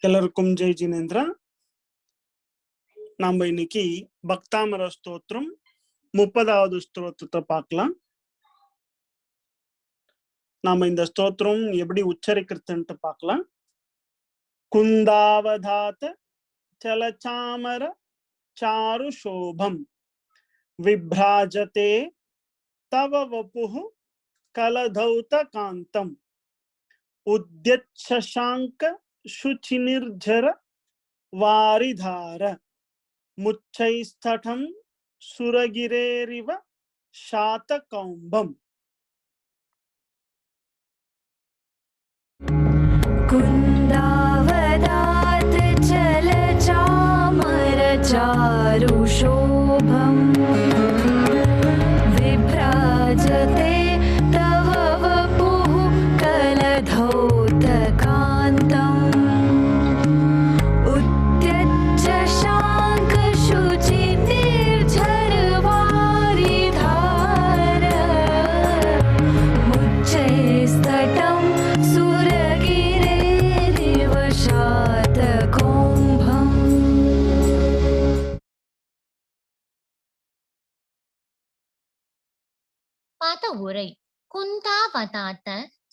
எல்லாருக்கும் ஜெய் ஜினேந்திரா. நாம இன்னைக்கு பக்தாமர ஸ்தோத்திரம் 30வது ஸ்தோத்திரத்தை பார்க்கலாம். நாம இந்த ஸ்தோத்திரம் எப்படி உச்சரிக்கிறதுன்ட்டு பார்க்கலாம். குந்தாவதாத சலச்சாமர சாரு சோபம் விப்ராஜதே தவ வபுஹு கலதௌத காந்தம் உத்யச்சசாங்க शुचिनिर्झर वारिधार मुच्चैस्तठं सुरगिरेरिव शातकौम्भम्. कुन्दावदात चलचामर चारुशोभम् विभ्राजते तव वपुः कलधौतकान्तम् பாத உரை. குந்தாவதாத்த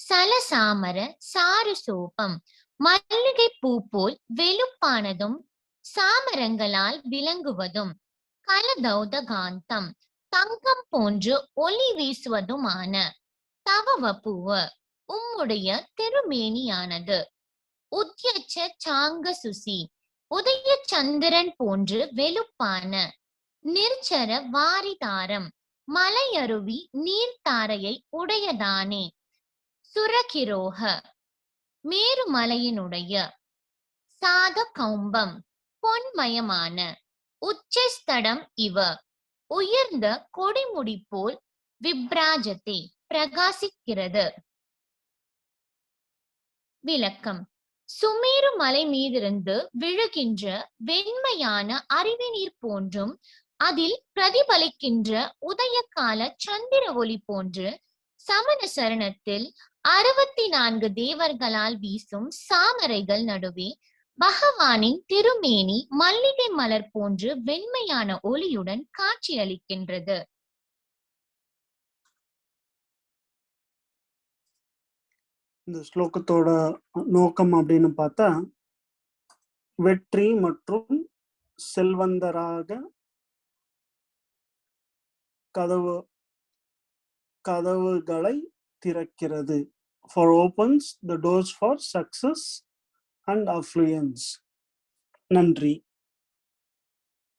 சலசாமர சாருசோபம் மல்லிகை பூ போல் வெளுப்பானதும் சாமரங்களால் விளங்குவதும் கலதௌத காந்தம் தங்கம் போன்று ஒளி வீசுவதுமான தவவபுவ உம்முடைய திருமேனியானது உத்யச்ச சாங்க சுசி உதய சந்திரன் போன்று வெளுப்பான நிர்ச்சர வாரிதாரம் மலையருவி நீர்த்தாரையை உடையதானே சுரகிரோக மேருமலையினுடைய சாத கௌம்பம் பொன்மயமான உச்சஸ்தடம் இவ உயர்ந்த கொடிமுடி போல் விப்ராஜத்தை பிரகாசிக்கிறது. விளக்கம். சுமேரு மலை மீதிருந்து விழுகின்ற வெண்மையான அருவி நீர் போன்றும் அதில் பிரதிபலிக்கின்ற உதயகால சந்திர ஒளி போன்று சமண சரணத்தில் 64 தேவர்களால் வீசும் சாமரைகள் நடுவே பகவானின் திருமேனி மல்லிகை மலர் போன்று வெண்மையான ஒளியுடன் காட்சியளிக்கின்றது. இந்த ஸ்லோகத்தோட நோக்கம் அப்படின்னு பார்த்தா, வெற்றி மற்றும் செல்வந்தராக கதவுகளை திறக்கிறது. For opens the doors for success and affluence. நன்றி.